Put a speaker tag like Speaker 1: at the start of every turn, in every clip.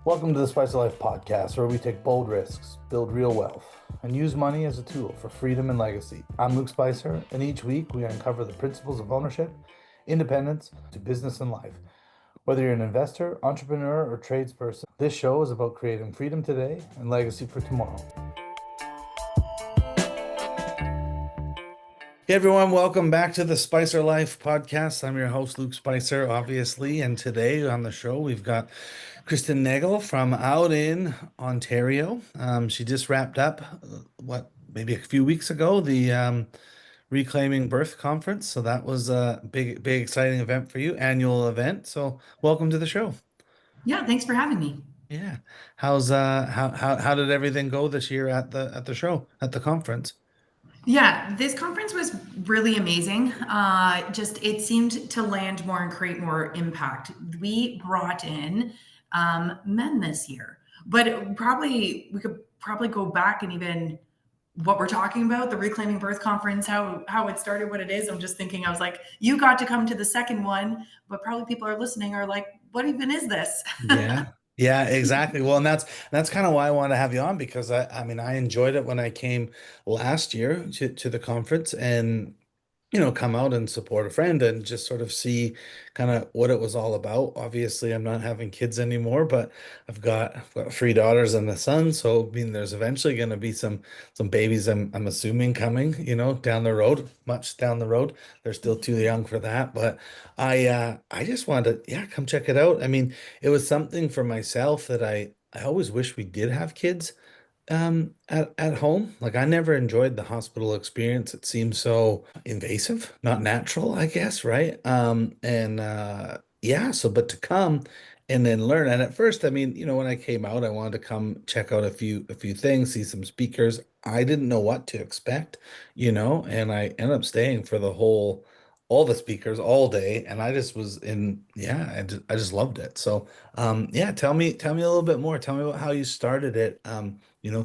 Speaker 1: Welcome to the Spice of Life podcast, where we take bold risks, build real wealth, and use money as a tool for freedom and legacy. I'm Luke Spicer, and each week we uncover the principles of ownership, independence, to business and life. Whether you're an investor, entrepreneur, or tradesperson, this show is about creating freedom today and legacy for tomorrow. Hey everyone, welcome back to the Spicer Life podcast. I'm your host, Luke Spicer, obviously, and today on the show we've got Kristen Nagle from out in Ontario. She just wrapped up, maybe a few weeks ago, the Reclaiming Birth Conference. So that was a big, exciting event for you, annual event. So welcome to the show.
Speaker 2: Yeah, thanks for having me.
Speaker 1: Yeah. How did everything go this year at the show, at the conference?
Speaker 2: Yeah, this conference was really amazing. Just it seemed to land more and create more impact. We brought in men this year, but we could probably go back and even what we're talking about, the Reclaiming Birth Conference, how it started, what it is. I'm just thinking, I was like, you got to come to the second one, but probably people are listening are like, what even is this?
Speaker 1: Yeah. Yeah, exactly. Well, and that's kind of why I want to have you on because I mean I enjoyed it when I came last year to the conference and come out and support a friend and just sort of see kind of what it was all about. Obviously, I'm not having kids anymore, but I've got three daughters and a son, so I mean there's eventually going to be some babies I'm assuming coming, down the road, much down the road. They're still too young for that, but I just wanted to come check it out. I mean, it was something for myself that I always wish we did have kids at home. Like I never enjoyed the hospital experience. It seemed so invasive, not natural, I guess, right? And yeah, so but to come and then learn. And at first, I mean, when I came out, I wanted to come check out a few things, see some speakers. I didn't know what to expect, and I ended up staying for the whole all the speakers all day, and I just was in, yeah, I just loved it. So, yeah, tell me a little bit more. Tell me about how you started it.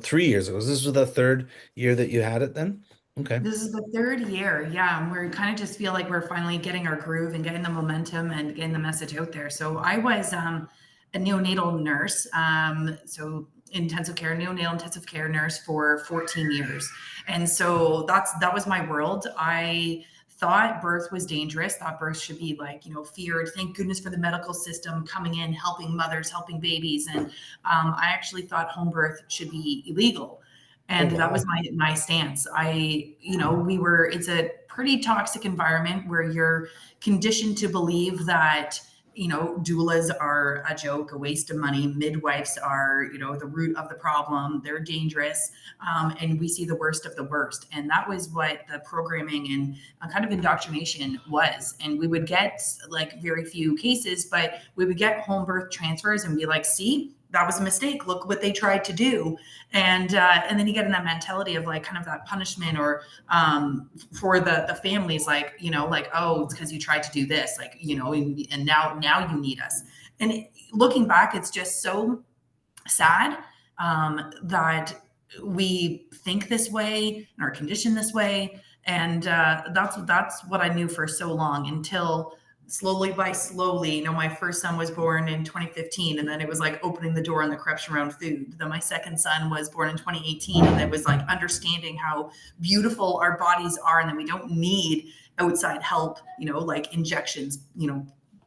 Speaker 1: 3 years ago. This was the third year that you had it then? Okay.
Speaker 2: This is the third year, yeah, and we kind of just feel like we're finally getting our groove and getting the momentum and getting the message out there. So I was a neonatal nurse, so neonatal intensive care nurse for 14 years, and so that was my world. I thought birth was dangerous. Thought birth should be like feared. Thank goodness for the medical system coming in, helping mothers, helping babies, and I actually thought home birth should be illegal,
Speaker 1: Oh,
Speaker 2: and that was
Speaker 1: wow.
Speaker 2: my stance. It's a pretty toxic environment where you're conditioned to believe that doulas are a joke, a waste of money. Midwives are the root of the problem. They're dangerous, and we see the worst of the worst. And that was what the programming and kind of indoctrination was. And we would get like very few cases, but we would get home birth transfers and be like, see, that was a mistake. Look what they tried to do, and then you get in that mentality of like kind of that punishment or for the families, like like, oh, it's because you tried to do this, like and now you need us. And looking back, it's just so sad that we think this way and are conditioned this way, and that's what I knew for so long until slowly by slowly, my first son was born in 2015, and then it was like opening the door on the corruption around food. Then my second son was born in 2018, and it was like understanding how beautiful our bodies are and that we don't need outside help, like injections,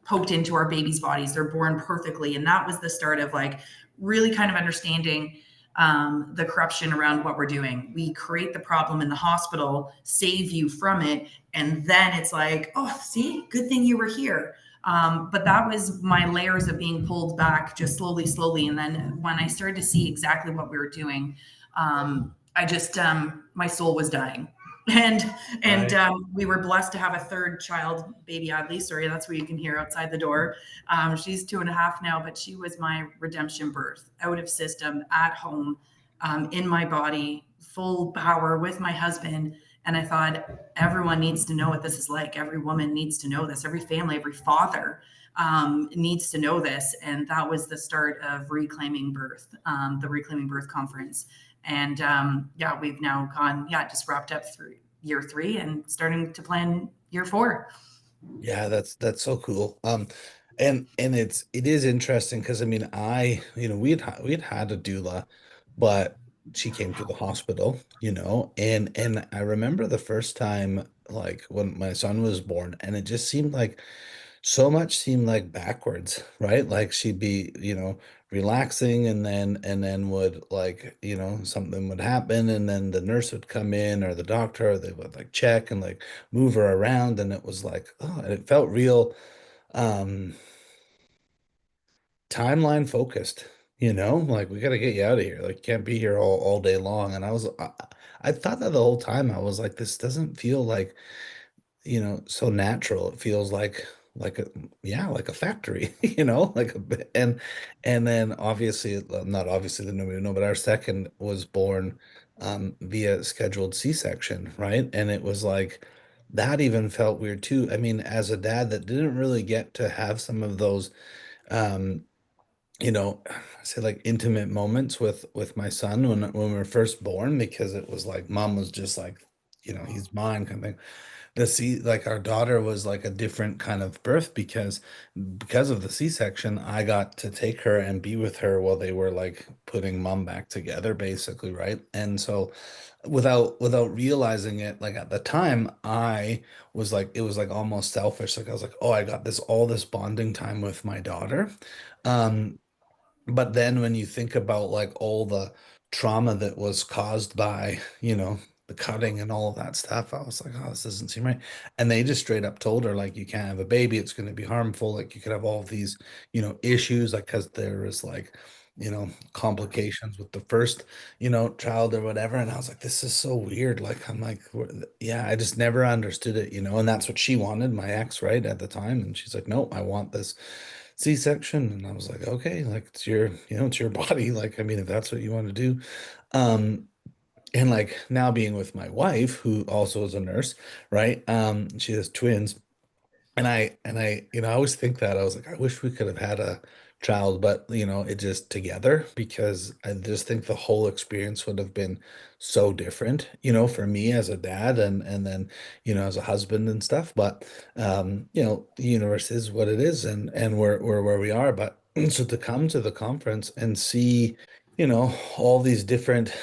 Speaker 2: poked into our babies' bodies. They're born perfectly. And that was the start of like really kind of understanding the corruption around what we're doing. We create the problem in the hospital, save you from it, and then it's like, oh, see, good thing you were here. But that was my layers of being pulled back just slowly, slowly. And then when I started to see exactly what we were doing, I just my soul was dying. And and
Speaker 1: Right.
Speaker 2: we were blessed to have a third child, baby Adley. Sorry, that's what you can hear outside the door. She's 2.5 now, but she was my redemption birth, out of system, at home, in my body, full power with my husband. And I thought everyone needs to know what this is like. Every woman needs to know this. Every family, every father needs to know this. And that was the start of Reclaiming Birth, the Reclaiming Birth Conference. And yeah, we've now gone, yeah, just wrapped up through year 3 and starting to plan year 4.
Speaker 1: Yeah, that's so cool. And it is interesting because I mean we had had a doula, but she came to the hospital, and I remember the first time like when my son was born, and it just seemed like so much seemed like backwards, right? Like she'd be, relaxing, and then would like, something would happen, and then the nurse would come in, or the doctor, or they would like check and like move her around, and it was like, oh, and it felt real um timeline focused, like we got to get you out of here. Like you can't be here all day long. And I thought that the whole time. I was like, this doesn't feel like, so natural. It feels like a yeah, like a factory, like and then obviously, not obviously that nobody would know, but our second was born via scheduled C-section, right? And it was like that even felt weird too. I mean, as a dad that didn't really get to have some of those um I say like intimate moments with my son when we were first born, because it was like mom was just like, he's mine kind of thing. Like our daughter was like a different kind of birth because of the C-section. I got to take her and be with her while they were like putting mom back together, basically, right? And so without realizing it, like at the time, I was like, it was like almost selfish. Like I was like, oh, I got all this bonding time with my daughter. Um, but then when you think about like all the trauma that was caused by, the cutting and all of that stuff, I was like, oh, this doesn't seem right. And they just straight up told her, like, you can't have a baby. It's going to be harmful. Like, you could have all of these, issues, like, because there is like, complications with the first, child or whatever. And I was like, this is so weird. Like, I'm like, yeah, I just never understood it, and that's what she wanted, my ex, right, at the time. And she's like, no, I want this C-section. And I was like, okay, like it's your body. Like, I mean, if that's what you want to do. Um, and like now being with my wife, who also is a nurse, right? She has twins. And I, I always think that I was like, I wish we could have had a child, but it just together, because I just think the whole experience would have been so different, for me as a dad, and then, as a husband and stuff. But the universe is what it is, and we're where we are. But so to come to the conference and see, all these different,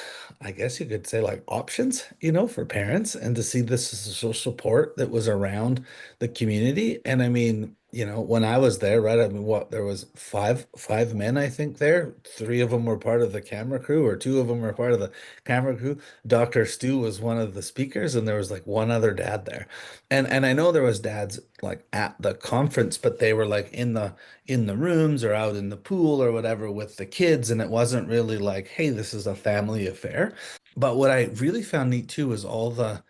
Speaker 1: I guess you could say, like options, for parents, and to see this social support that was around the community. And I mean, when I was there, right? I mean, there was five men, I think there. Three of them were part of the camera crew, or two of them were part of the camera crew. Dr. Stu was one of the speakers, and there was like one other dad there. And I know there was dads like at the conference, but they were like in the rooms or out in the pool or whatever with the kids, and it wasn't really like, hey, this is a family affair. But what I really found neat too was all the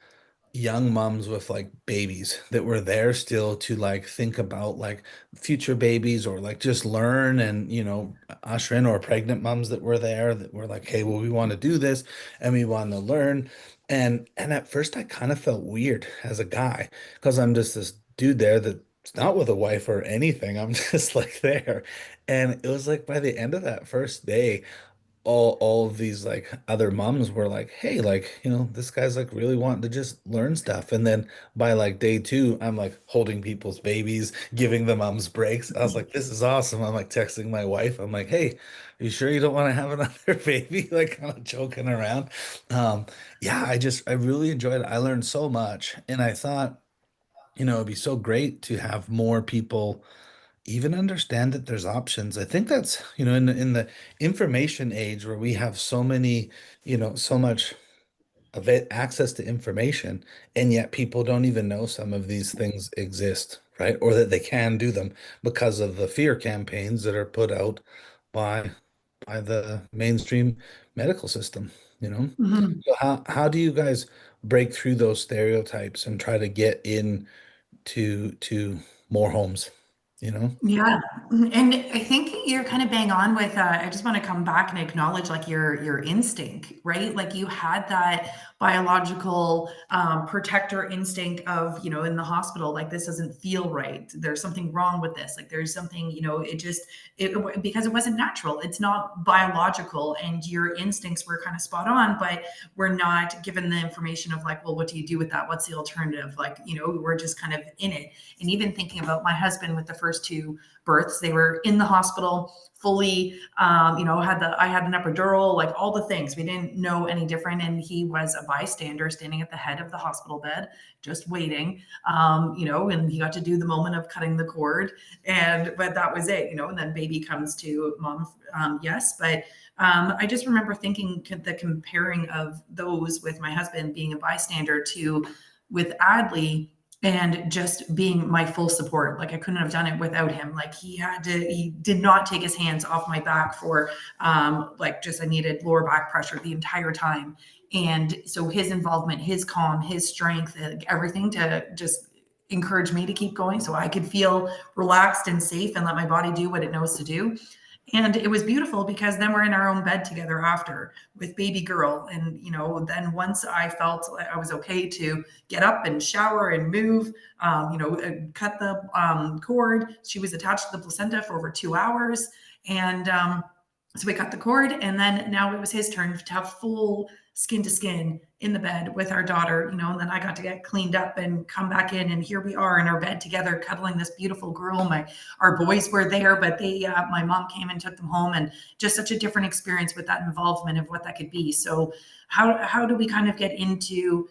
Speaker 1: young moms with like babies that were there still to like think about like future babies, or like just learn, and usher in, or pregnant moms that were there that were like, hey, well, we want to do this and we want to learn. And at first I kind of felt weird as a guy, because I'm just this dude there that's not with a wife or anything. I'm just like there. And it was like by the end of that first day, all of these like other moms were like, hey, like, this guy's like really wanting to just learn stuff. And then by like day two, I'm like holding people's babies, giving the moms breaks. I was like, this is awesome. I'm like texting my wife. I'm like, hey, are you sure you don't want to have another baby? Like kind of joking around. Um, yeah, I really enjoyed it. I learned so much. And I thought, it'd be so great to have more people even understand that there's options. I think that's, in the information age where we have so many, so much of it, access to information, and yet people don't even know some of these things exist, right? Or that they can do them because of the fear campaigns that are put out by the mainstream medical system, you know?
Speaker 2: Mhm.
Speaker 1: So how do you guys break through those stereotypes and try to get in to more homes, you know?
Speaker 2: Yeah, and I think you're kind of bang on with, I just want to come back and acknowledge like your instinct, right? Like you had that biological protector instinct of, in the hospital, like this doesn't feel right. There's something wrong with this. Like there's something, because it wasn't natural. It's not biological, and your instincts were kind of spot on, but we're not given the information of like, well, what do you do with that? What's the alternative? Like, we're just kind of in it. And even thinking about my husband with the first first two births. They were in the hospital fully, I had an epidural, like all the things. We didn't know any different. And he was a bystander standing at the head of the hospital bed, just waiting, and he got to do the moment of cutting the cord. But that was it, and then baby comes to mom. Yes. But I just remember thinking the comparing of those with my husband being a bystander to with Adley and just being my full support. Like I couldn't have done it without him. Like he did not take his hands off my back for I needed lower back pressure the entire time. And so his involvement, his calm, his strength, everything to just encourage me to keep going so I could feel relaxed and safe and let my body do what it knows to do. And it was beautiful because then we're in our own bed together after with baby girl. And, then once I felt I was okay to get up and shower and move, cut the cord, she was attached to the placenta for over 2 hours. And so we cut the cord, and then now it was his turn to have full skin to skin in the bed with our daughter, and then I got to get cleaned up and come back in, and here we are in our bed together, cuddling this beautiful girl. Our boys were there, but my mom came and took them home, and just such a different experience with that involvement of what that could be. So how do we kind of get into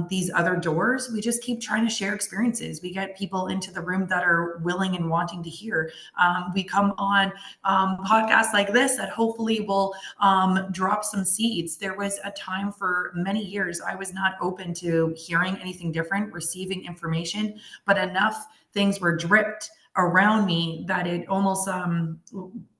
Speaker 2: these other doors? We just keep trying to share experiences. We get people into the room that are willing and wanting to hear. We come on podcasts like this that hopefully will drop some seeds. There was a time for many years I was not open to hearing anything different, receiving information, but enough things were dripped around me that it almost when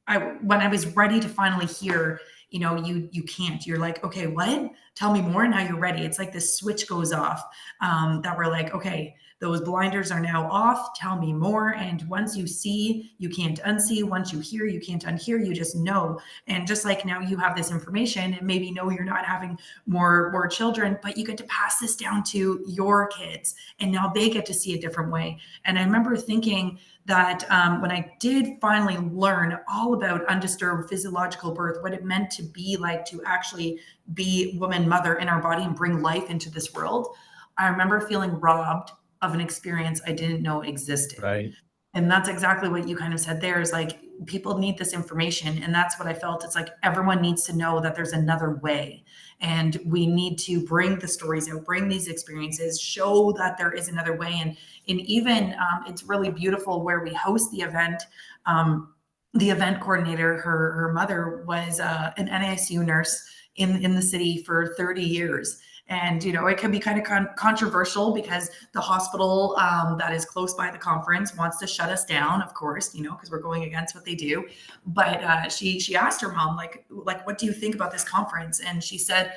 Speaker 2: I was ready to finally hear, you can't. You're like, okay, what? Tell me more. Now you're ready. It's like this switch goes off, that we're like, okay, those blinders are now off. Tell me more. And once you see, you can't unsee. Once you hear, you can't unhear. You just know. And just like now you have this information and maybe know you're not having more children, but you get to pass this down to your kids. And now they get to see a different way. And I remember thinking that when I did finally learn all about undisturbed physiological birth, what it meant to be like to actually be woman, mother in our body and bring life into this world, I remember feeling robbed of an experience I didn't know existed.
Speaker 1: Right.
Speaker 2: And that's exactly what you kind of said there is like people need this information. And that's what I felt. It's like everyone needs to know that there's another way. And we need to bring the stories out, bring these experiences, show that there is another way. And even it's really beautiful where we host the event. The event coordinator, her mother was an NICU nurse in the city for 30 years. And, it can be kind of controversial because the hospital that is close by the conference wants to shut us down, of course, because we're going against what they do. But she asked her mom, like, what do you think about this conference? And she said,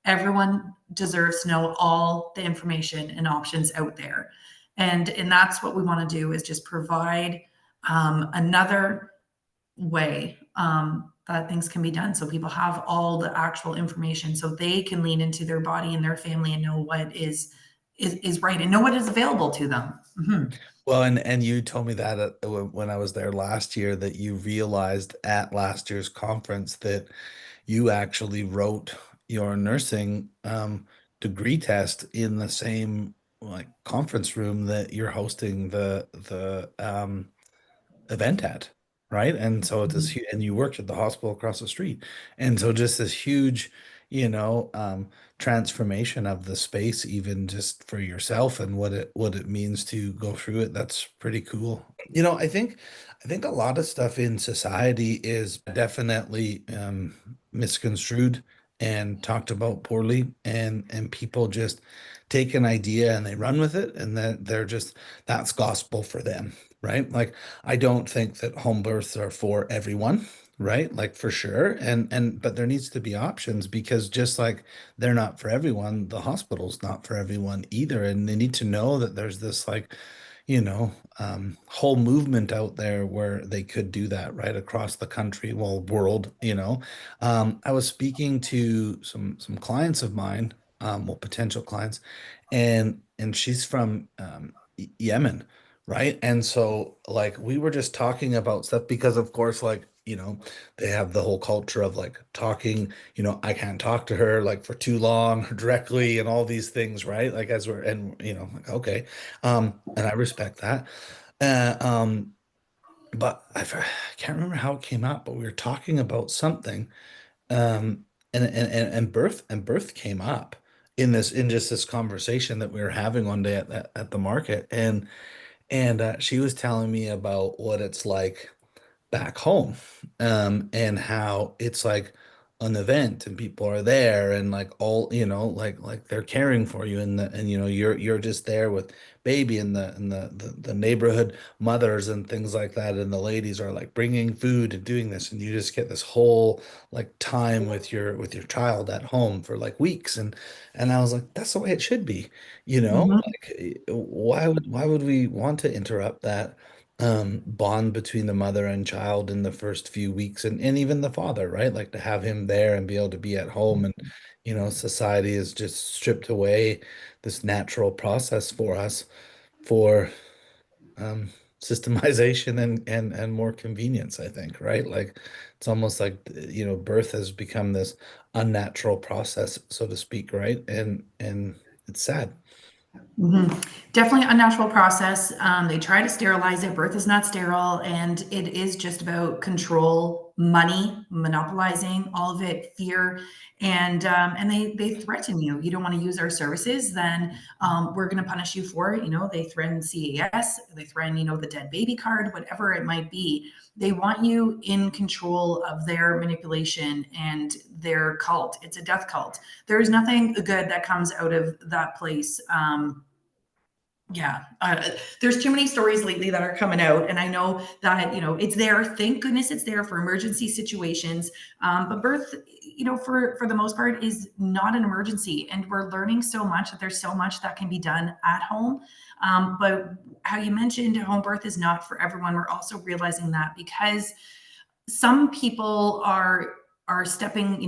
Speaker 2: everyone deserves to know all the information and options out there. And that's what we want to do is just provide another way that things can be done so people have all the actual information so they can lean into their body and their family and know what is right and know what is available to them. Mhm.
Speaker 1: Well, and you told me that when I was there last year that you realized at last year's conference that you actually wrote your nursing degree test in the same like conference room that you're hosting the event at, right? And so it's this, and you worked at the hospital across the street, and so just this huge, you know, um, transformation of the space, even just for yourself and what it means to go through it. That's pretty cool. I think a lot of stuff in society is definitely misconstrued and talked about poorly, and people just take an idea and they run with it, and then they're just that's gospel for them, right? Like I don't think that home births are for everyone, right? Like for sure. And but there needs to be options because just like they're not for everyone, the hospital's not for everyone either. And they need to know that there's this like, whole movement out there where they could do that right across the country, well, world. I was speaking to some clients of mine, well, potential clients, and she's from Yemen, right? And so like we were just talking about stuff because of course like they have the whole culture of like talking, I can't talk to her like for too long or directly and all these things, right? Like as we're and like okay. And I respect that. but I can't remember how it came up, but we were talking about something, um, and birth came up in just this conversation that we were having one day at the market, and she was telling me about what it's like back home, and how it's like an event and people are there and like all, like they're caring for you, and you're just there with baby and the neighborhood mothers and things like that, and the ladies are like bringing food and doing this, and you just get this whole like time with your child at home for like weeks, and I was like, that's the way it should be,
Speaker 2: Mhm.
Speaker 1: like why would we want to interrupt that bond between the mother and child in the first few weeks, and even the father, right? Like to have him there and be able to be at home, and society has just stripped away this natural process for us for um systemization and more convenience, I think, right? Like it's almost like birth has become this unnatural process, so to speak, right? And it's sad.
Speaker 2: Mhm. Definitely unnatural process. They try to sterilize it. Birth is not sterile, and it is just about control, money, monopolizing all of it, fear, and they threaten you. You don't want to use our services, then we're going to punish you for it. They threaten CAS, they threaten the dead baby card, whatever it might be. They want you in control of their manipulation and their cult. It's a death cult. There is nothing good that comes out of that place. Yeah, there's too many stories lately that are coming out, and I know that it's there. Thank goodness it's there for emergency situations. But birth, for the most part, is not an emergency, and we're learning so much that there's so much that can be done at home. But how you mentioned home birth is not for everyone. We're also realizing that because some people are stepping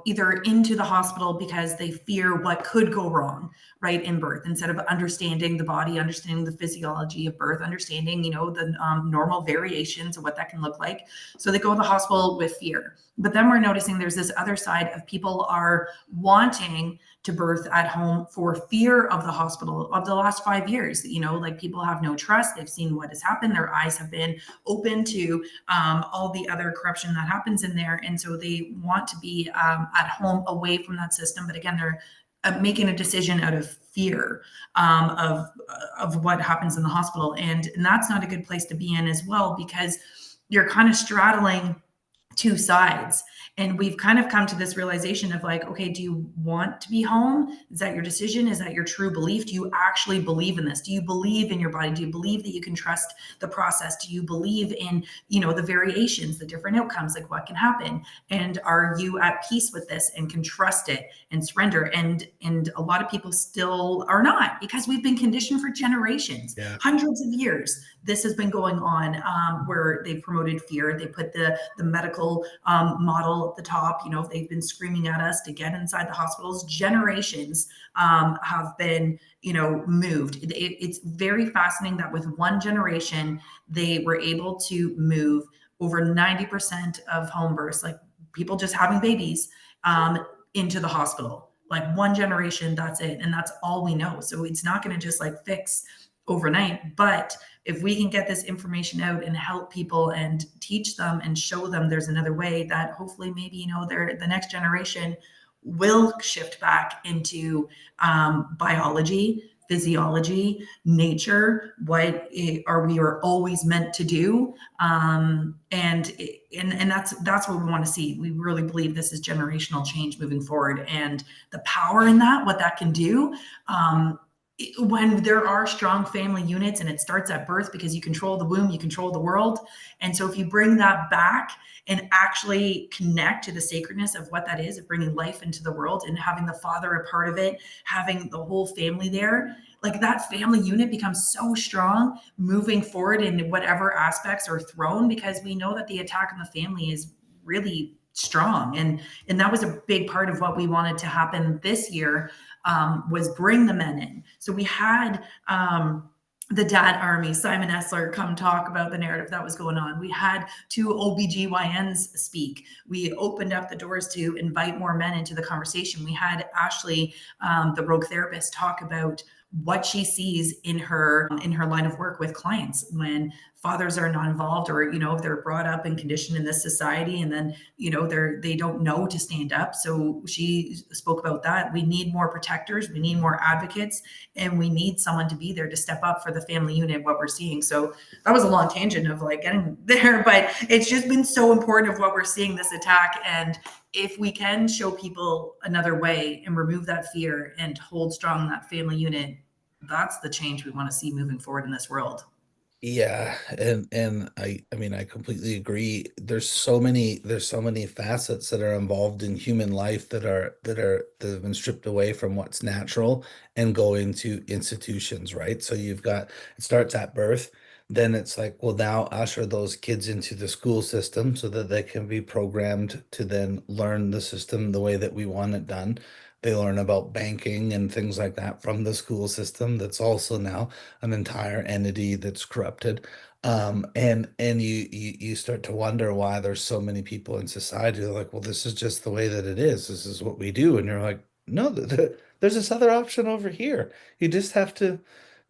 Speaker 2: either into the hospital because they fear what could go wrong, right, in birth, instead of understanding the body, understanding the physiology of birth, understanding the normal variations of what that can look like. So they go to the hospital with fear. But then we're noticing there's this other side of people are wanting to birth at home for fear of the hospital. Of the last 5 years, like people have no trust. They've seen what has happened. Their eyes have been open to all the other corruption that happens in there. And so they want to be at home away from that system. But again, they're making a decision out of fear of what happens in the hospital. And that's not a good place to be in as well, because you're kind of straddling two sides. And we've kind of come to this realization of like, okay, do you want to be home? Is that your decision? Is that your true belief? Do you actually believe in this? Do you believe in your body? Do you believe that you can trust the process? Do you believe in, the variations, the different outcomes, like what can happen? And are you at peace with this and can trust it and surrender? And a lot of people still are not, because we've been conditioned for generations,
Speaker 1: Yeah.
Speaker 2: hundreds of years. This has been going on, where they've promoted fear. They put the medical model at the top. They've been screaming at us to get inside the hospitals. Generations have been, moved. It's very fascinating that with one generation, they were able to move over 90% of home births, like people just having babies, into the hospital. Like one generation, that's it. And that's all we know. So it's not going to just like fix overnight. But if we can get this information out and help people and teach them and show them there's another way, that hopefully maybe the next generation will shift back into biology, physiology, nature, what are we are always meant to do, and that's what we want to see. We really believe this is generational change moving forward, and the power in that, what that can do. When there are strong family units, and it starts at birth, because you control the womb, you control the world. And so if you bring that back and actually connect to the sacredness of what that is, of bringing life into the world and having the father a part of it, having the whole family there, like that family unit becomes so strong moving forward in whatever aspects are thrown, because we know that the attack on the family is really strong. And that was a big part of what we wanted to happen this year, was bring the men in. So we had the dad army, Simon Essler, come talk about the narrative that was going on. We had two OBGYNs speak. We opened up the doors to invite more men into the conversation. We had Ashley, the rogue therapist, talk about what she sees in her line of work with clients when fathers are not involved, or they're brought up and conditioned in this society, and then they don't know to stand up. So she spoke about that. We need more protectors, we need more advocates, and we need someone to be there to step up for the family unit, what we're seeing. So that was a long tangent of like getting there, but it's just been so important of what we're seeing, this attack. And if we can show people another way and remove that fear and hold strong that family unit, that's the change we want to see moving forward in this world.
Speaker 1: Yeah, and I mean I completely agree. There's so many facets that are involved in human life that have been stripped away from what's natural and go into institutions, right? So you've got it starts at birth, then it's like, well, now usher those kids into the school system so that they can be programmed to then learn the system the way that we want it done. They learn about banking and things like that from the school system that's also now an entire entity that's corrupted. And you start to wonder why there's so many people in society who are like, well, this is just the way that it is. This is what we do. And you're like, no, there's this other option over here. You just have to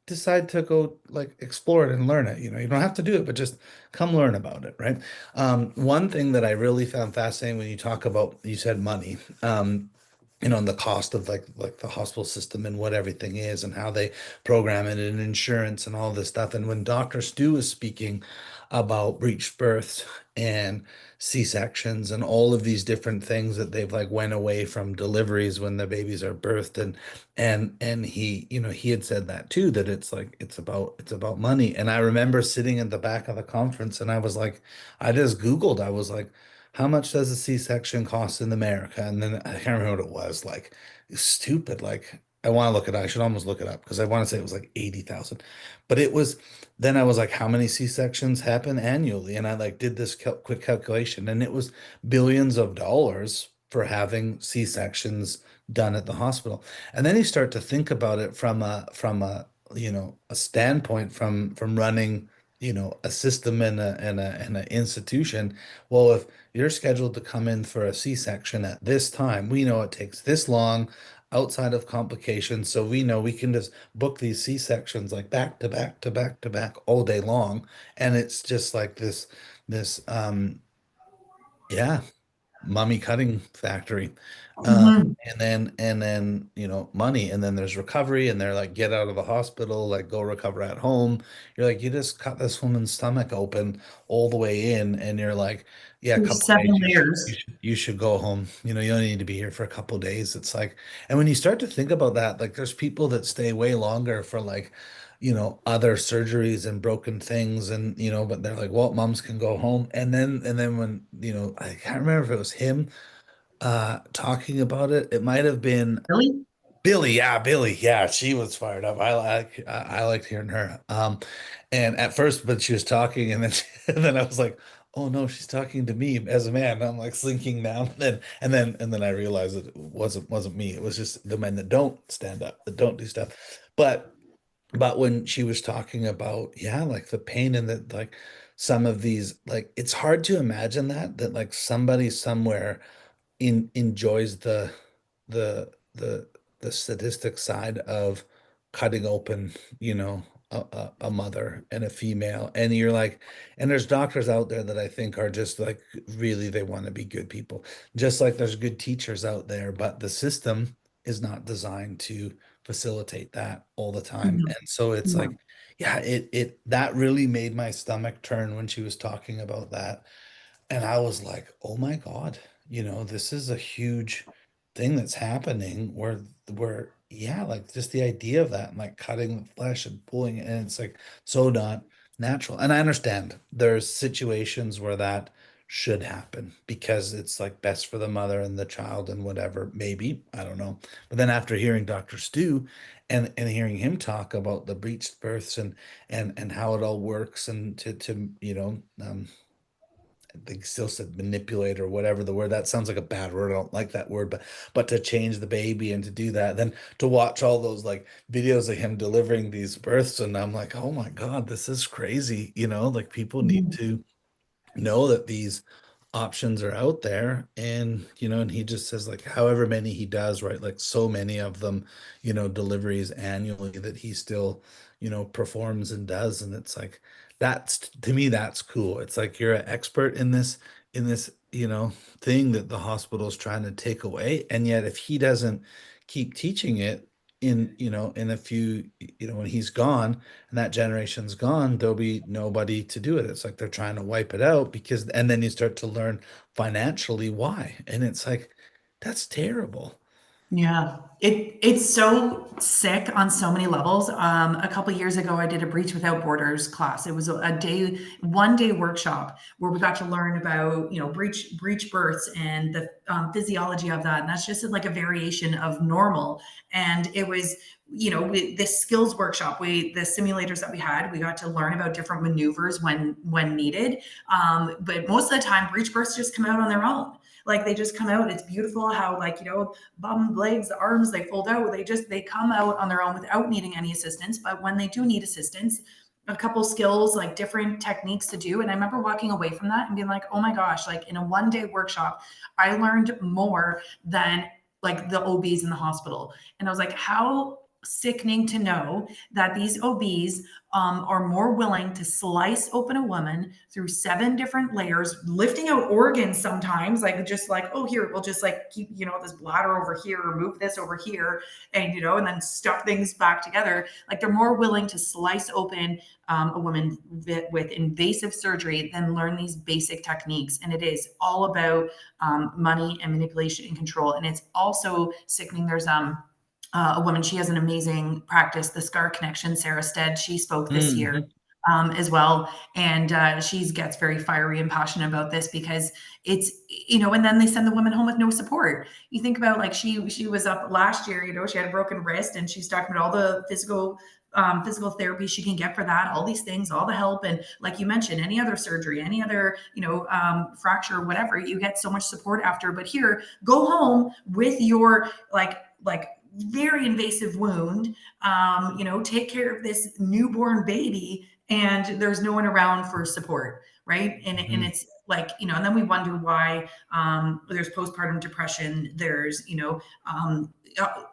Speaker 1: decide to go like explore it and learn it. You don't have to do it, but just come learn about it, right? One thing that I really found fascinating when you talk about, you said money. And the cost of like the hospital system and what everything is and how they program it and insurance and all this stuff. And when Dr. Stu was speaking about breech births and C-sections and all of these different things that they've like went away from deliveries when the babies are birthed, and he had said that too, that it's like it's about money. And I remember sitting in the back of the conference and I was like, I just Googled, I was like, how much does a C-section cost in America? And then I can't remember what it was. Like, it's stupid. Like, I want to look it up. I should almost look it up because I want to say it was like 80,000. But it was, then I was like, how many C-sections happen annually? And I like did this quick calculation, and it was billions of dollars for having C-sections done at the hospital. And then you start to think about it from a standpoint from running, a system and a institution. Well, if you're scheduled to come in for a C-section at this time, we know it takes this long outside of complications. So we know we can just book these C-sections like back to back to back to back all day long. And it's just like this, yeah, mummy cutting factory. Um,
Speaker 2: Mhm.
Speaker 1: and then money, and then there's recovery, and they're like, get out of the hospital, like go recover at home. You're like, you just cut this woman's stomach open all the way in, and you're like, yeah, a
Speaker 2: There's
Speaker 1: couple of days,
Speaker 2: seven
Speaker 1: you should you
Speaker 2: layers.
Speaker 1: should you should go home. You don't need to be here for a couple of days. It's like, and when you start to think about that, like there's people that stay way longer for like, other surgeries and broken things, and but they're like, well, moms can go home. And then when, I can't remember if it was him talking about it. It might have been
Speaker 2: Really?
Speaker 1: Billy. Yeah, Billy. Yeah, she was fired up. I liked hearing her. And at first, but she was talking, and then and then I was like, oh no, she's talking to me as a man. I'm like slinking down. And then I realized that it wasn't me. It was just the men that don't stand up, that don't do stuff. But but when she was talking about, yeah, like the pain and that, like some of these, like it's hard to imagine that like somebody somewhere enjoys the the statistic side of cutting open, a mother and a female. And you're like, and there's doctors out there that I think are just like really they want to be good people. Just like there's good teachers out there, but the system is not designed to facilitate that all the time.
Speaker 2: Mhm.
Speaker 1: And so it's like,
Speaker 2: No.
Speaker 1: yeah, it that really made my stomach turn when she was talking about that. And I was like, oh my God, this is a huge thing that's happening where yeah, like just the idea of that and like cutting the flesh and pulling it, and it's like so not natural. And I understand there's situations where that should happen because it's like best for the mother and the child and whatever, maybe, I don't know. But then after hearing Dr. Stu and hearing him talk about the breached births and how it all works and to they still said manipulate or whatever the word. That sounds like a bad word. I don't like that word, but to change the baby and to do that, then to watch all those like videos of him delivering these births, and I'm like, oh my God, this is crazy. Like people need
Speaker 2: Mhm.
Speaker 1: to know that these options are out there, and and he just says like however many he does, right, like so many of them, deliveries annually that he still performs and does. And it's like, that's, to me, that's cool. It's like you're an expert in this thing that the hospital is trying to take away, and yet if he doesn't keep teaching it in a few, when he's gone and that generation's gone, there'll be nobody to do it. It's like they're trying to wipe it out, because, and then you start to learn financially why. And it's like, that's terrible.
Speaker 2: Yeah, it's so sick on so many levels. A couple years ago, I did a Breach Without Borders class. It was a day, 1 day workshop where we got to learn about breech births and the physiology of that. And that's just like a variation of normal. And it was this skills workshop. The simulators that we had, we got to learn about different maneuvers when needed. But most of the time, breech births just come out on their own. Like they just come out. It's beautiful how bum, legs, the arms, they fold out. They come out on their own without needing any assistance. But when they do need assistance, a couple skills, like different techniques to do. And I remember walking away from that and being like, oh my gosh, like in a 1 day workshop, I learned more than like the OBs in the hospital. And I was like, how sickening to know that these OBs are more willing to slice open a woman through 7 different layers, lifting out organs sometimes, like just like, oh, here, we'll just like keep, this bladder over here, or move this over here, and then stuff things back together. Like they're more willing to slice open a woman with invasive surgery than learn these basic techniques. And it is all about money and manipulation and control. And it's also sickening. There's a woman, she has an amazing practice, the Scar Connection, Sarah Stead. She spoke this year
Speaker 1: Mhm.
Speaker 2: as well. And she gets very fiery and passionate about this because it's, and then they send the woman home with no support. You think about like she was up last year, she had a broken wrist, and she's talking about all the physical therapy she can get for that, all these things, all the help. And like you mentioned, any other surgery, any other, fracture, whatever, you get so much support after. But here, go home with your like very invasive wound, take care of this newborn baby, and there's no one around for support, right? And
Speaker 1: Mhm.
Speaker 2: it's like, and then we wonder why there's postpartum depression, there's,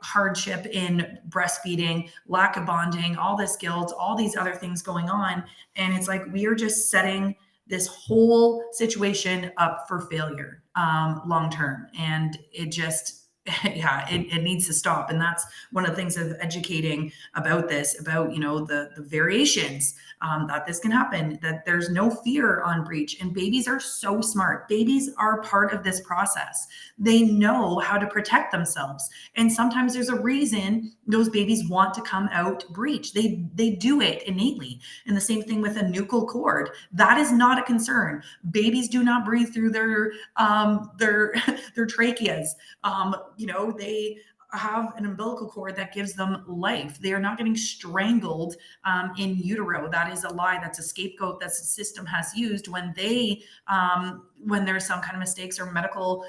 Speaker 2: hardship in breastfeeding, lack of bonding, all this guilt, all these other things going on. And it's like we are just setting this whole situation up for failure long term. And it just, yeah, it needs to stop. And that's one of the things of educating about this, about the variations that this can happen, that there's no fear on breech. And babies are so smart. Babies are part of this process. They know how to protect themselves, and sometimes there's a reason those babies want to come out breech. They do it innately. And the same thing with a nuchal cord, that is not a concern. Babies do not breathe through their their tracheas. They have an umbilical cord that gives them life. They are not getting strangled in utero. That is a lie. That's a scapegoat that the system has used when there's some kind of mistakes or medical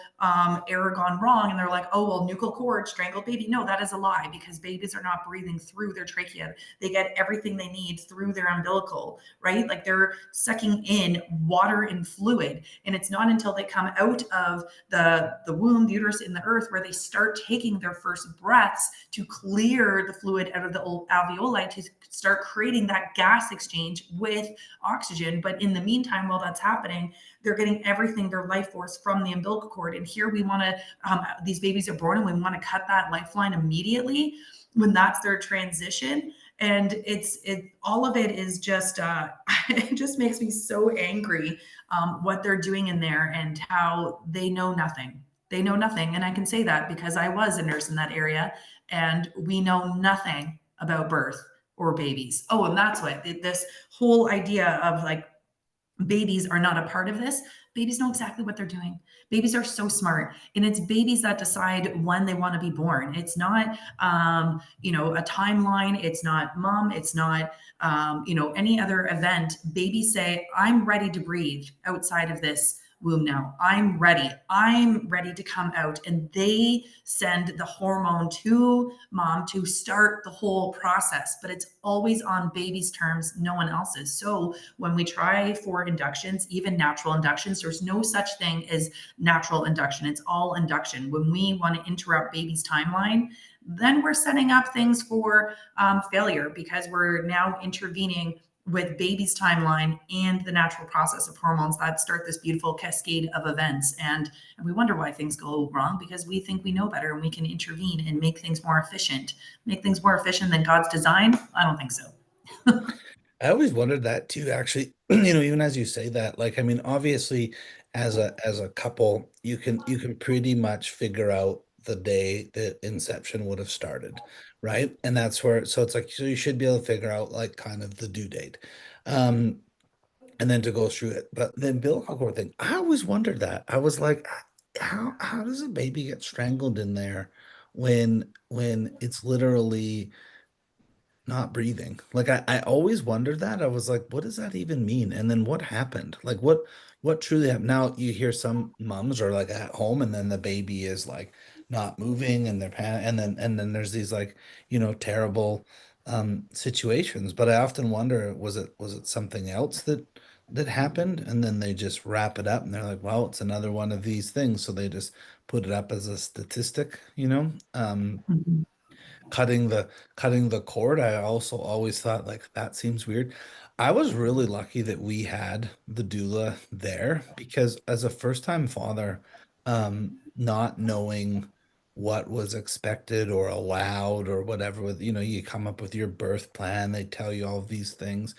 Speaker 2: error gone wrong. And they're like, oh, well, nuchal cord strangled baby. No, that is a lie, because babies are not breathing through their trachea. They get everything they need through their umbilical, right? Like they're sucking in water and fluid. And it's not until they come out of the womb, the uterus, in the earth, where they start taking their first breaths to clear the fluid out of the alveoli to start creating that gas exchange with oxygen. But in the meantime, while that's happening, they're getting everything, their life force, from the umbilical cord. And here we want to, these babies are born and we want to cut that lifeline immediately when that's their transition. And all of it is just, it just makes me so angry what they're doing in there and how they know nothing. They know nothing. And I can say that because I was a nurse in that area, and we know nothing about birth or babies. Oh, and that's what this whole idea of like babies are not a part of this. Babies know exactly what they're doing. Babies are so smart, and it's babies that decide when they want to be born. It's not, a timeline. It's not mom. It's not, any other event. Babies say, "I'm ready to breathe outside of this womb now. I'm ready to come out. And they send the hormone to mom to start the whole process, but it's always on baby's terms, no one else's. So when we try for inductions, even natural inductions, there's no such thing as natural induction. It's all induction. When we want to interrupt baby's timeline, then we're setting up things for failure, because we're now intervening with baby's timeline and the natural process of hormones that start this beautiful cascade of events. And we wonder why things go wrong, because we think we know better and we can intervene and make things more efficient. Make things more efficient than God's design? I don't think so.
Speaker 1: I always wondered that too, actually. Even as you say that, like, I mean, obviously, as a couple, you can pretty much figure out the day that inception would have started, right? And that's where, so it's like, so you should be able to figure out like kind of the due date. Um, and then to go through it. But then umbilical cord thing, I always wondered that. I was like, how does a baby get strangled in there when it's literally not breathing? Like I always wondered that. I was like, what does that even mean? And then what happened? Like what truly happened? Now you hear some moms are like at home and then the baby is like not moving and they're and then there's these like, terrible situations. But I often wonder, was it something else that happened? And then they just wrap it up and they're like, well, it's another one of these things. So they just put it up as a statistic,
Speaker 2: Mhm.
Speaker 1: cutting the cord. I also always thought like that seems weird. I was really lucky that we had the doula there because as a first-time father, not knowing what was expected or allowed or whatever, with you come up with your birth plan, they tell you all of these things.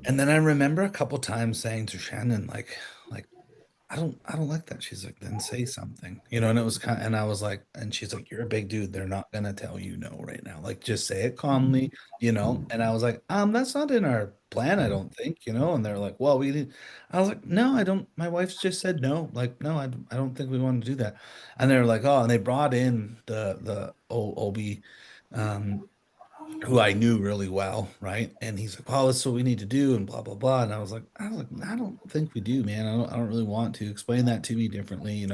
Speaker 1: And then I remember a couple times saying to Shannon, like I don't like that. She's like, then say something, and it was and I was like, and she's like, you're a big dude. They're not gonna tell you no right now. Like, just say it calmly. And I was like, that's not in our plan, I don't think. And they're like, well, we did. I was like, no, I don't. My wife's just said no. Like, no, I don't think we want to do that. And they were like, oh, and they brought in the OB, um, who I knew really well, right? And he's like, "Oh, that's what we need to do," and blah blah blah. And I was like, I don't think we do, man. I don't really want to explain that to me differently.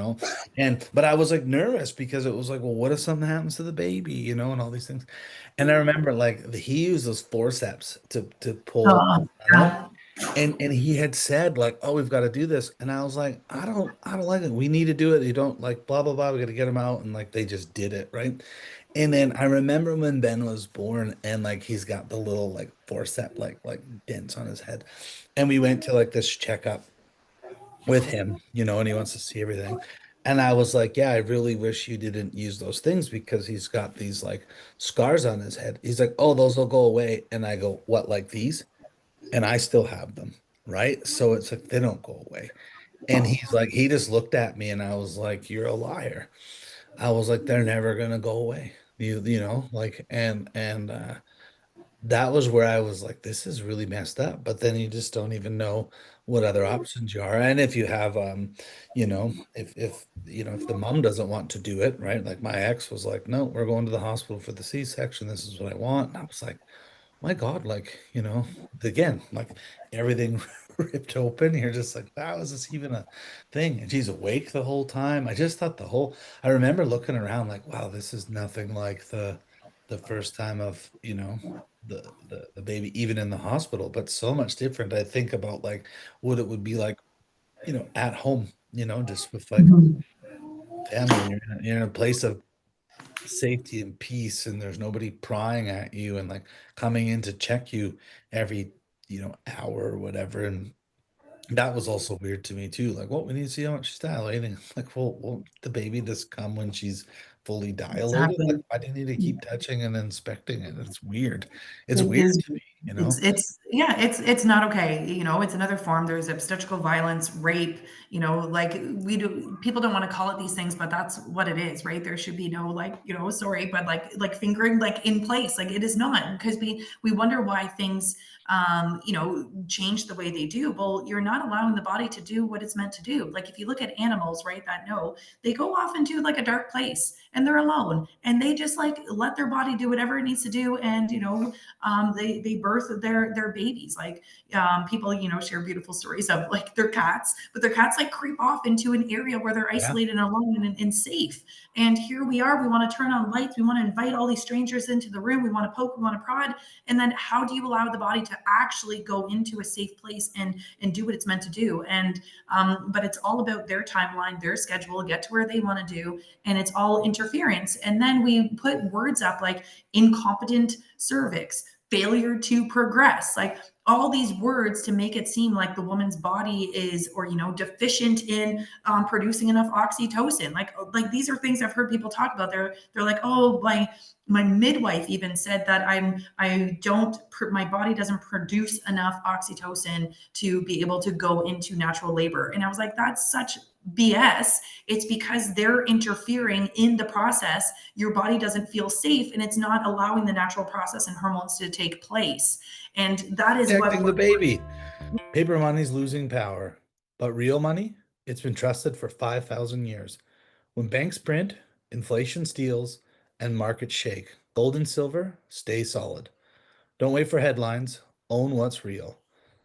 Speaker 1: And but I was like nervous because it was like, well, what if something happens to the baby, and all these things. And I remember like he used those forceps to pull
Speaker 2: Oh,
Speaker 1: out.
Speaker 2: yeah.
Speaker 1: And he had said like, "Oh, we've got to do this," and I was like, "I don't like it. We need to do it. You don't like blah blah blah. We got to get him out." And like they just did it, right? And then I remember when Ben was born, and like he's got the little like forcep like dents on his head, and we went to like this checkup with him, and he wants to see everything. And I was like, "Yeah, I really wish you didn't use those things because he's got these like scars on his head." He's like, "Oh, those will go away." And I go, "What, like these?" And I still have them, right? So it's like they don't go away. And he's like, he just looked at me and I was like, "You're a liar." I was like, "They're never gonna go away." Like and that was where I was like, this is really messed up. But then you just don't even know what other options you are. And if you have if the mom doesn't want to do it, right? Like my ex was like, "No, we're going to the hospital for the C-section. This is what I want." And I was like, my God, like, again, like everything ripped open. You're just like, wow, is this even a thing? And she's awake the whole time. I just thought I remember looking around like, wow, this is nothing like the first time of, the baby, even in the hospital, but so much different. I think about like what it would be like, at home, just with like
Speaker 2: Mhm.
Speaker 1: family. You're in a place of safety and peace and there's nobody prying at you and like coming in to check you every hour or whatever. And that was also weird to me too, like, well, we need to see how much she's dilating. Like, well, won't the baby just come when she's fully dilated? Like,
Speaker 2: Exactly.
Speaker 1: why do you need to keep touching and inspecting it? It's weird. It's
Speaker 2: It
Speaker 1: weird
Speaker 2: is.
Speaker 1: to me.
Speaker 2: It's yeah, it's not okay. It's another form. There's obstetrical violence, rape, like we do, people don't want to call it these things, but that's what it is, right? There should be no like, sorry, but like fingering like in place. Like it is not, because we wonder why things change the way they do. Well, you're not allowing the body to do what it's meant to do. Like if you look at animals, right, that know, they go off into like a dark place and they're alone and they just like let their body do whatever it needs to do. And they birth birth their babies. Like people, share beautiful stories of like their cats, but their cats like creep off into an area where they're
Speaker 1: Yeah.
Speaker 2: isolated and alone and safe. And here we are, we want to turn on lights, we want to invite all these strangers into the room, we want to poke, we want to prod. And then how do you allow the body to actually go into a safe place and do what it's meant to do? And but it's all about their timeline, their schedule, get to where they want to do, and it's all interference. And then we put words up like incompetent cervix, failure to progress, like all these words to make it seem like the woman's body is, or deficient in producing enough oxytocin. Like these are things I've heard people talk about. They're like, oh, my midwife even said that I don't my body doesn't produce enough oxytocin to be able to go into natural labor. And I was like, that's such BS. It's because they're interfering in the process. Your body doesn't feel safe and it's not allowing the natural process and hormones to take place. And that is what
Speaker 1: Protecting the
Speaker 2: we're
Speaker 1: baby. Paper money's losing power, but real money, it's been trusted for 5,000 years. When banks print, inflation steals, and markets shake, gold and silver stay solid. Don't wait for headlines, own what's real.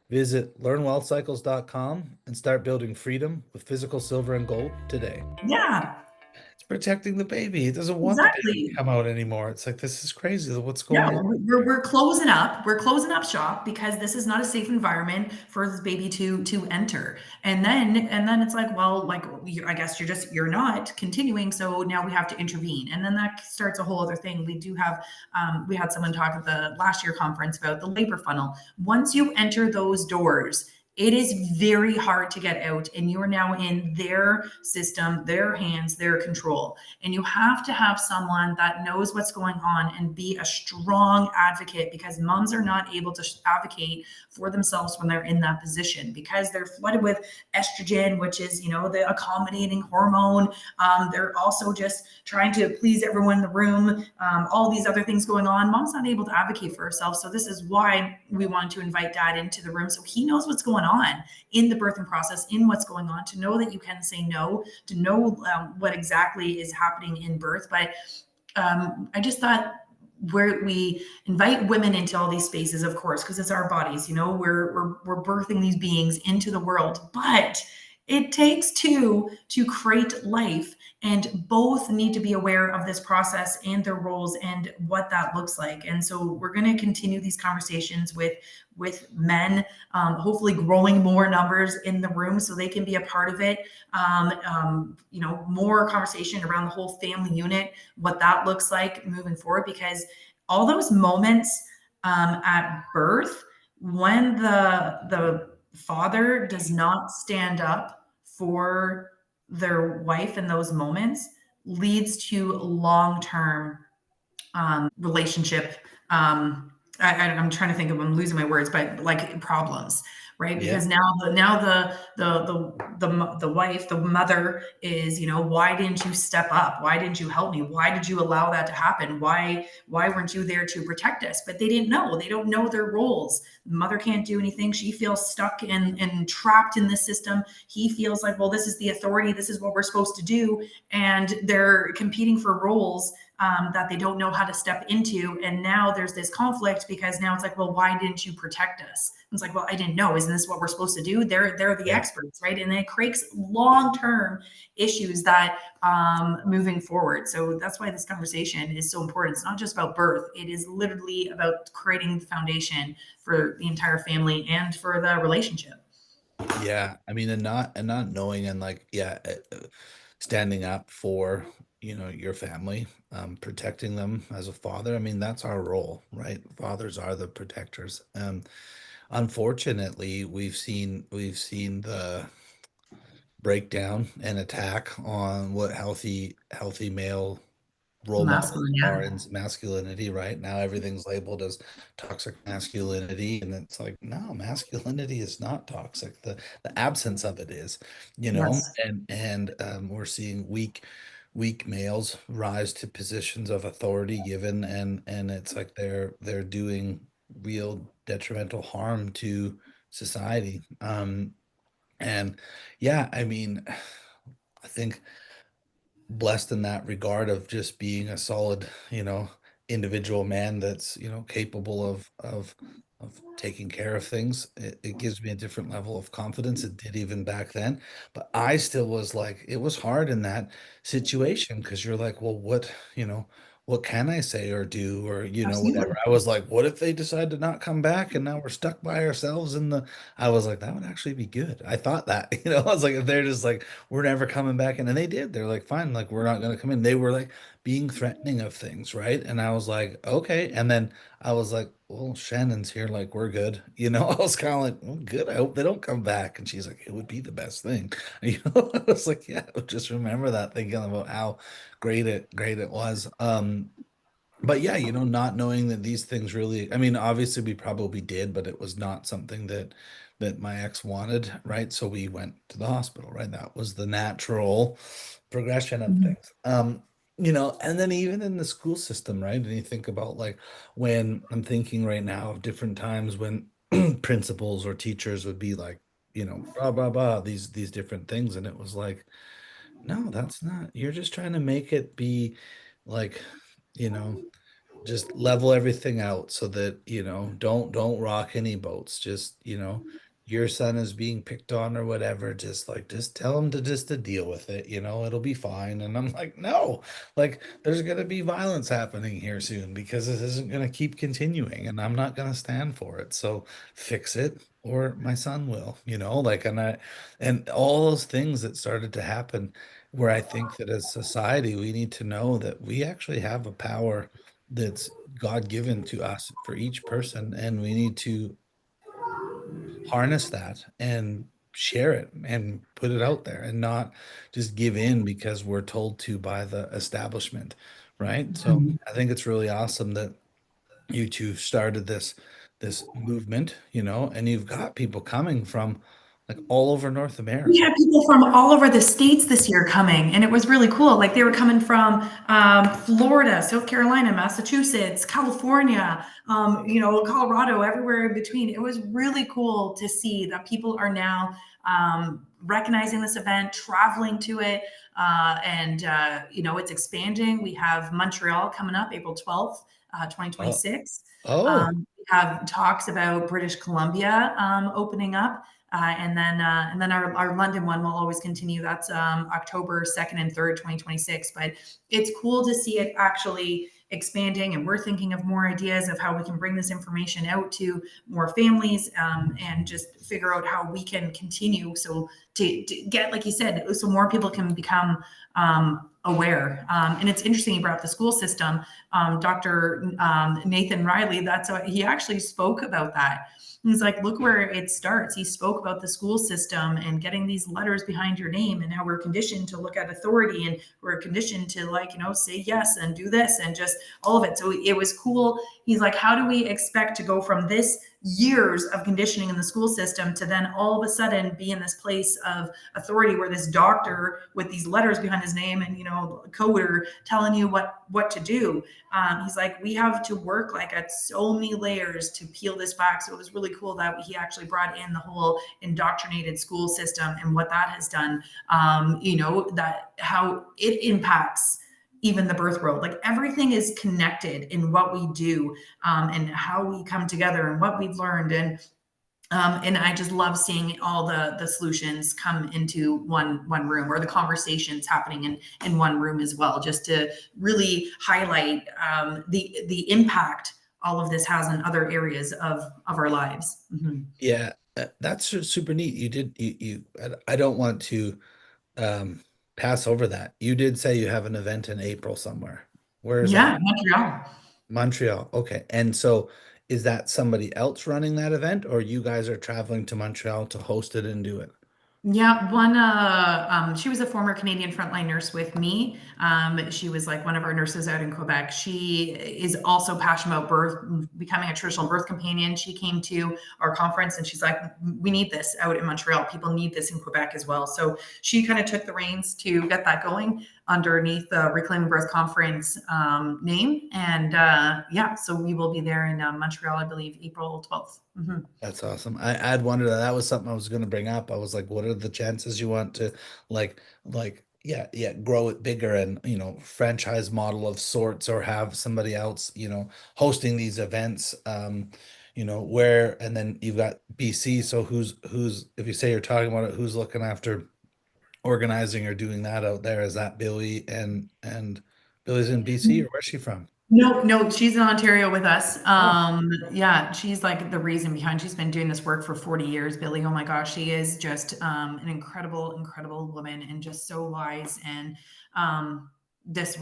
Speaker 1: Visit learnwealthcycles.com and start building freedom with physical silver and gold today.
Speaker 2: yeah,
Speaker 1: It's protecting the baby. It doesn't want the baby to
Speaker 2: exactly.
Speaker 1: come out anymore. It's like, this is crazy. What's going
Speaker 2: Yeah,
Speaker 1: on?
Speaker 2: we're closing up. We're closing up shop because this is not a safe environment for this baby to enter. And then it's like, well, like I guess you're not continuing, so now we have to intervene. And then that starts a whole other thing. We had someone talk at the last year conference about the labor funnel. Once you enter those doors, it is very hard to get out, and you are now in their system, their hands, their control. And you have to have someone that knows what's going on and be a strong advocate, because moms are not able to advocate for themselves when they're in that position because they're flooded with estrogen, which is, the accommodating hormone. They're also just trying to please everyone in the room, all these other things going on. Mom's not able to advocate for herself. So this is why we want to invite dad into the room so he knows what's going on in the birthing process, in what's going on, to know that you can say no, to know what exactly is happening in birth. But I just thought where we invite women into all these spaces, of course, because it's our bodies, we're birthing these beings into the world, but it takes two to create life, and both need to be aware of this process and their roles and what that looks like. And so we're going to continue these conversations with men, hopefully growing more numbers in the room so they can be a part of it. More conversation around the whole family unit, what that looks like moving forward, because all those moments at birth, when the father does not stand up for their wife in those moments, leads to long-term relationship. I'm trying to think of, I'm losing my words, but like problems, right?
Speaker 1: Yeah.
Speaker 2: Because now the wife, the mother is, why didn't you step up? Why didn't you help me? Why did you allow that to happen? Why weren't you there to protect us? But they didn't know. They don't know their roles. Mother can't do anything. She feels stuck and trapped in this system. He feels like, well, this is the authority. This is what we're supposed to do. And they're competing for roles that they don't know how to step into. And now there's this conflict because now it's like, well, why didn't you protect us? It's like, well, I didn't know. Isn't this what we're supposed to do? They're the
Speaker 1: Yeah.
Speaker 2: experts, right? And it creates long-term issues that moving forward. So that's why this conversation is so important. It's not just about birth. It is literally about creating the foundation for the entire family and for the relationship.
Speaker 1: Yeah, I mean, and not knowing, and like, yeah, standing up for, your family, protecting them as a father. I mean, that's our role, right? Fathers are the protectors. Unfortunately, we've seen the breakdown and attack on what healthy male role models
Speaker 2: Masculine,
Speaker 1: are
Speaker 2: yeah.
Speaker 1: in masculinity. Right now everything's labeled as toxic masculinity, and it's like, no, masculinity is not toxic. The absence of it is,
Speaker 2: Yes.
Speaker 1: and we're seeing weak males rise to positions of authority given, and it's like they're doing real detrimental harm to society. And yeah, I mean, I think blessed in that regard of just being a solid, individual man that's, capable of taking care of things. It gives me a different level of confidence. It did even back then. But I still was like, it was hard in that situation because you're like, well, what can I say or do or whatever.
Speaker 2: Absolutely.
Speaker 1: I was like, what if they decide to not come back and now we're stuck by ourselves in the I was like, that would actually be good. I thought that, I was like, if they're just like, we're never coming back. And then they did. They're like, fine, like we're not gonna come in. They were like being threatening of things, right? And I was like, okay. And then I was like, well, Shannon's here, like we're good. I was kind of like, well, good. I hope they don't come back. And she's like, it would be the best thing. I was like, yeah, just remember that, thinking about how great it was. But yeah, not knowing that these things really, I mean, obviously we probably did, but it was not something that my ex wanted, right? So we went to the hospital, right? That was the natural progression of
Speaker 2: Mhm.
Speaker 1: things. And then even in the school system, right? And you think about like when I'm thinking right now of different times when principals or teachers would be like, blah blah blah, these different things, and it was like, no, that's not. You're just trying to make it be like, you know just level everything out so that don't rock any boats. Just your son is being picked on or whatever, just tell him to deal with it. It'll be fine. And I'm like, no, like there's going to be violence happening here soon because this isn't going to keep continuing and I'm not going to stand for it. So fix it or my son will. Like, and all those things that started to happen, where I think that as society we need to know that we actually have a power that's God given to us for each person, and we need to harness that and share it and put it out there and not just give in because we're told to by the establishment, right? So
Speaker 2: Mhm.
Speaker 1: I think it's really awesome that you two started this movement, and you've got people coming from like all over North
Speaker 2: We
Speaker 1: America.
Speaker 2: had people from all over the states this year coming, and it was really cool. Like they were coming from Florida, South Carolina, Massachusetts, California, Colorado, everywhere in between. It was really cool to see that people are now recognizing this event, traveling to it, and it's expanding. We have Montreal coming up April 12th,
Speaker 1: Oh,
Speaker 2: 2026.
Speaker 1: oh,
Speaker 2: We have talks about British Columbia opening up. And then our London one will always continue. That's October 2nd and 3rd, 2026. But it's cool to see it actually expanding. And we're thinking of more ideas of how we can bring this information out to more families and just figure out how we can continue. So to get, like you said, so more people can become aware. And it's interesting you brought up the school system. Dr. Nathan Riley, he actually spoke about that. He's like, look where it starts. He spoke about the school system and getting these letters behind your name and how we're conditioned to look at authority and we're conditioned to say yes and do this and just all of it. So it was cool. He's like, how do we expect to go from this years of conditioning in the school system to then all of a sudden be in this place of authority where this doctor with these letters behind his name and coder telling you what to do. He's like, we have to work like at so many layers to peel this back. So it was really cool that he actually brought in the whole indoctrinated school system and what that has done. That how it impacts even the birth world. Like everything is connected in what we do and how we come together and what we've learned. And I just love seeing all the solutions come into one room, or the conversations happening in one room as well, just to really highlight the impact all of this has in other areas of our lives. Mhm.
Speaker 1: yeah, that's super neat. You did I don't want to um pass over that. You did say you have an event in April somewhere. Where is that?
Speaker 2: Yeah, Montreal.
Speaker 1: Montreal. Okay. And so is that somebody else running that event, or you guys are traveling to Montreal to host it and do it?
Speaker 2: Yeah, she was a former Canadian frontline nurse with me. She was like one of our nurses out in Quebec. She is also passionate about birth, becoming a traditional birth companion. She came to our conference and she's like, we need this out in Montreal. People need this in Quebec as well. So she kind of took the reins to get that going underneath the Reclaiming Birth Conference name. And yeah, so we will be there in Montreal, I believe, April 12th. Mhm.
Speaker 1: That's awesome. I'd wondered that was something I was going to bring up. I was like, what are the chances you want to like yeah, grow it bigger and, franchise model of sorts, or have somebody else, hosting these events, where, and then you've got BC. So who's, if you say you're talking about it, who's looking after organizing or doing that out there? Is that Billy, and Billy's in BC, or where's she from?
Speaker 2: No, no, she's in Ontario with us.
Speaker 1: Oh,
Speaker 2: Yeah, she's like the reason behind. She's been doing this work for 40 years, Billy. Oh my gosh, she is just an incredible, incredible woman, and just so wise. And um, this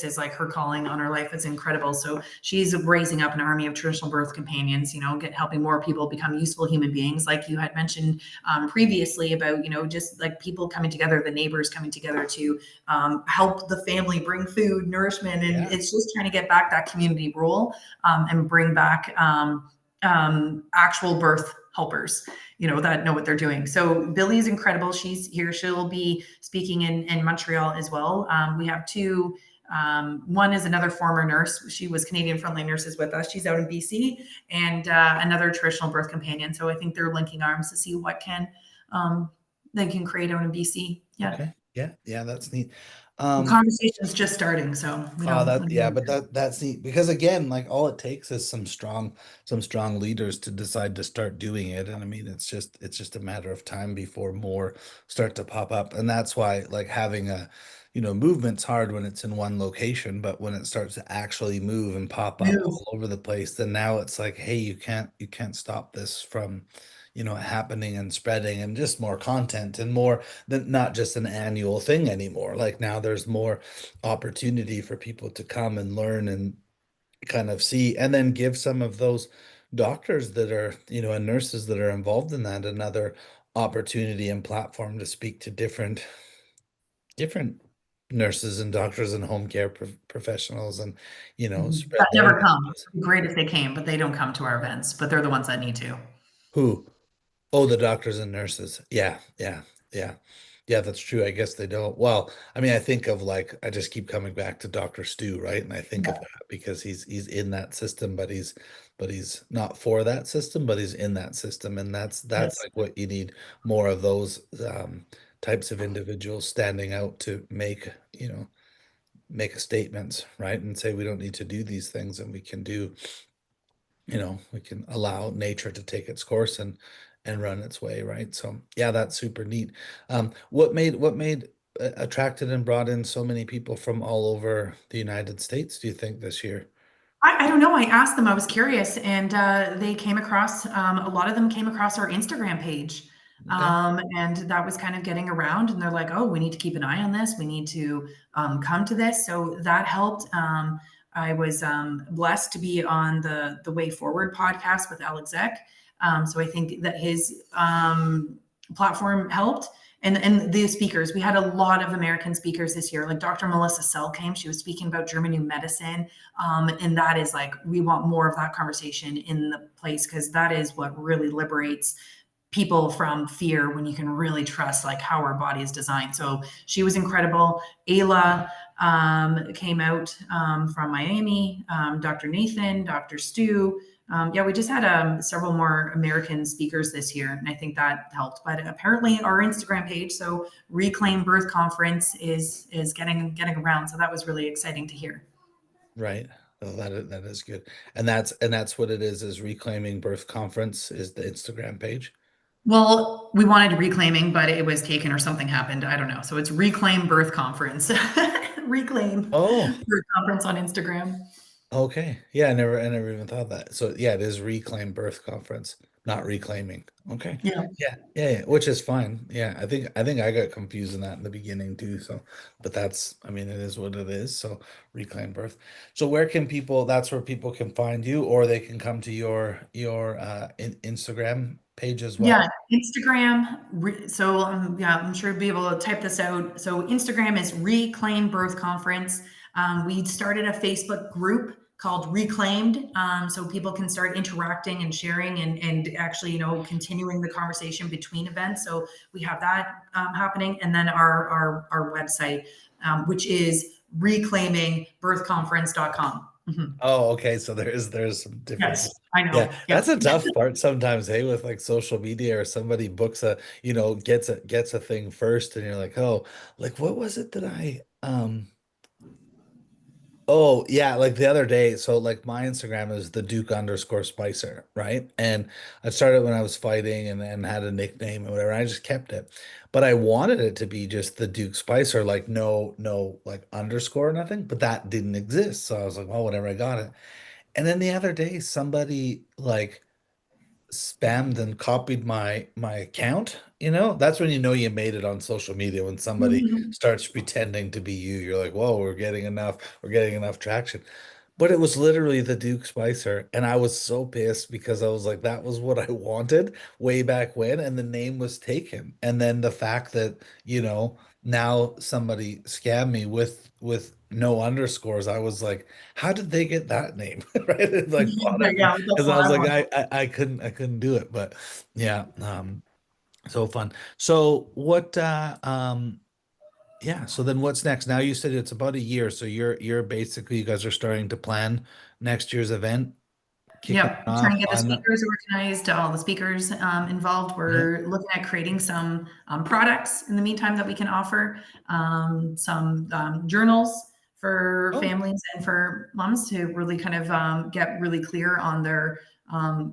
Speaker 2: is like her calling on her life. It's incredible. So she's raising up an army of traditional birth companions. Helping more people become useful human beings, like you had mentioned previously about just like people coming together, the neighbors coming together to help the family bring food, nourishment, and
Speaker 1: yeah.
Speaker 2: it's just trying to get back that community role and bring back actual birth helpers, that know what they're doing. So Billy's incredible. She's here. She'll be speaking in Montreal as well. We have two. One is another former nurse. She was Canadian Frontline Nurses with us. She's out in BC, and another traditional birth companion. So I think they're linking arms to see what um, they can create out in BC. Yeah.
Speaker 1: Okay. Yeah, yeah, that's neat.
Speaker 2: The conversation's just starting, so we
Speaker 1: Oh,
Speaker 2: don't.
Speaker 1: that, yeah, but that's neat, because again, like, all it takes is some strong leaders to decide to start doing it. And I mean, it's just a matter of time before more start to pop up. And that's why, like, having a, movement's hard when it's in one location, but when it starts to actually move and pop up
Speaker 2: Move.
Speaker 1: all over the place, then now it's like, hey, you can't stop this from, happening and spreading, and just more content, and more than not just an annual thing anymore. Like, now there's more opportunity for people to come and learn and kind of see, and then give some of those doctors that are, and nurses that are involved in that, another opportunity and platform to speak to different nurses and doctors and home care professionals, and,
Speaker 2: That
Speaker 1: spread their
Speaker 2: never come.
Speaker 1: messages.
Speaker 2: Great if they came, but they don't come to our events, but they're the ones that need to.
Speaker 1: Who? Oh, the doctors and nurses. Yeah, yeah, yeah. Yeah, that's true. I guess they don't. Well, I mean, I think of, like, I just keep coming back to Dr. Stu, right? And I think of
Speaker 2: Yeah.
Speaker 1: that because he's in that system, but he's not for that system, but he's in that system. And that's
Speaker 2: Yes.
Speaker 1: like what you need, more of those types of individuals standing out to make a statement, right? And say, we don't need to do these things, and we can allow nature to take its course and run its way, right? So yeah, that's super neat. What made attracted and brought in so many people from all over the United States, do you think, this year?
Speaker 2: I don't know. I asked them, I was curious, and they came across, a lot of them came across our Instagram page.
Speaker 1: Okay.
Speaker 2: And that was kind of getting around, and they're like, oh, we need to keep an eye on this. We need to come to this. So that helped. I was blessed to be on the Way Forward podcast with Alex Zek. So I think that his platform helped. And the speakers, we had a lot of American speakers this year. Like Dr. Melissa Sell came, she was speaking about German new medicine. And that is like, we want more of that conversation in the place, because that is what really liberates people from fear, when you can really trust like how our body is designed. So she was incredible. Ayla came out from Miami, Dr. Nathan, Dr. Stu. Yeah, we just had several more American speakers this year, and I think that helped. But apparently, our Instagram page, so Reclaim Birth Conference, is getting around. So that was really exciting to hear.
Speaker 1: Right. Oh, that is good. And that's what it is Reclaiming Birth Conference is the Instagram page.
Speaker 2: Well, we wanted reclaiming, but it was taken or something happened. I don't know. So it's Reclaim Birth Conference. Reclaim
Speaker 1: Oh,
Speaker 2: Birth Conference on Instagram.
Speaker 1: okay. Yeah, I never even thought that. So yeah, it is Reclaim Birth Conference, not reclaiming. Okay.
Speaker 2: Yeah.
Speaker 1: Yeah, yeah, yeah, which is fine. Yeah, I think I got confused in that in the beginning too. So, but I mean, it is what it is. So Reclaim Birth. So where can people, that's where people can find you, or they can come to your Instagram page as well.
Speaker 2: Yeah, Instagram. So yeah, I'm sure you'll be able to type this out. So Instagram is Reclaim Birth Conference. We started a Facebook group called Reclaimed, so people can start interacting and sharing, and actually, continuing the conversation between events. So we have that happening, and then our website, which is reclaimingbirthconference.com. Mhm.
Speaker 1: Oh, okay. So there's some
Speaker 2: Yes,
Speaker 1: differences.
Speaker 2: I
Speaker 1: Yeah,
Speaker 2: know. Yeah.
Speaker 1: that's a tough part sometimes, hey, with like social media or somebody books a, gets a thing first and you're like, "Oh, like what was it that oh, yeah, like the other day, so like my Instagram is the Duke underscore Spicer, right? And I started when I was fighting and had a nickname and whatever. I just kept it. But I wanted it to be just the Duke Spicer, like no like underscore or nothing, but that didn't exist. So I was like, well, whatever, I got it. And then the other day, somebody like spammed and copied my account, that's when you know you made it on social media when somebody
Speaker 2: Mhm.
Speaker 1: starts pretending to be you. You're like, whoa, we're getting enough traction. But it was literally the Duke Spicer, and I was so pissed because I was like, that was what I wanted way back when, and the name was taken. And then the fact that, now somebody scammed me with no underscores, I was like, how did they get that name? Right? It's like bought it
Speaker 2: Yeah, with the
Speaker 1: because I was
Speaker 2: flag
Speaker 1: like,
Speaker 2: on.
Speaker 1: I couldn't do it. But yeah, so fun. So what yeah, so then what's next? Now you said it's about a year, so you're basically you guys are starting to plan next year's event, kicking it
Speaker 2: Yep, trying
Speaker 1: off
Speaker 2: to get the
Speaker 1: on
Speaker 2: speakers organized, all the speakers involved.
Speaker 1: yeah.
Speaker 2: We're looking at creating some products in the meantime that we can offer, some journals for
Speaker 1: Oh,
Speaker 2: families and for moms to really kind of get really clear on their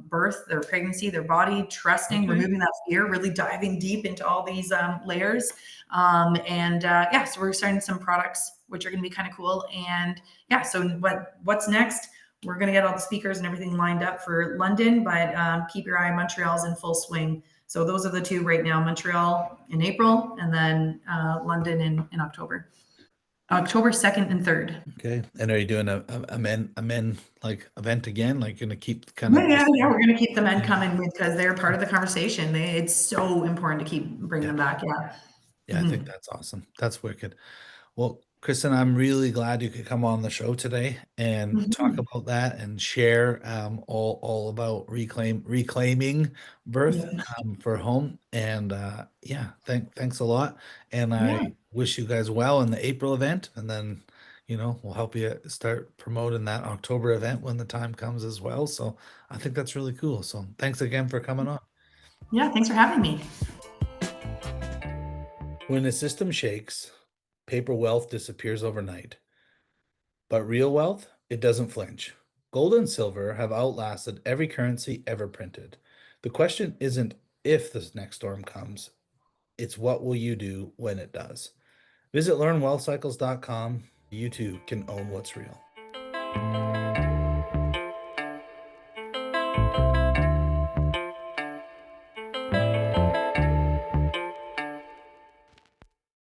Speaker 2: birth, their pregnancy, their body, trusting,
Speaker 1: okay.
Speaker 2: removing that fear, really diving deep into all these layers. And yeah, so we're starting some products which are going to be kind of cool. And yeah, so what's next? We're going to get all the speakers and everything lined up for London, but keep your eye. Montreal's in full swing. So those are the two right now: Montreal in April, and then London in October, October 2nd and 3rd.
Speaker 1: Okay. And are you doing a men like event again? Like gonna keep kind
Speaker 2: Yeah,
Speaker 1: of
Speaker 2: yeah,
Speaker 1: just
Speaker 2: yeah. We're going to keep the men
Speaker 1: yeah.
Speaker 2: coming because they're part of the conversation. It's so important to keep bringing
Speaker 1: Yeah.
Speaker 2: them back. Yeah.
Speaker 1: Yeah, I think
Speaker 2: Mhm.
Speaker 1: that's awesome. That's wicked. Well, Kristen, I'm really glad you could come on the show today and talk
Speaker 2: Mhm.
Speaker 1: about that and share all about reclaiming birth
Speaker 2: Yeah.
Speaker 1: for home. And yeah, thanks a lot. And
Speaker 2: Yeah.
Speaker 1: I wish you guys well in the April event. And then, we'll help you start promoting that October event when the time comes as well. So I think that's really cool. So thanks again for coming on.
Speaker 2: Yeah. Thanks for having me.
Speaker 1: When a system shakes, paper wealth disappears overnight. But real wealth, it doesn't flinch. Gold and silver have outlasted every currency ever printed. The question isn't if this next storm comes, it's what will you do when it does. Visit learnwealthcycles.com. You too can own what's real.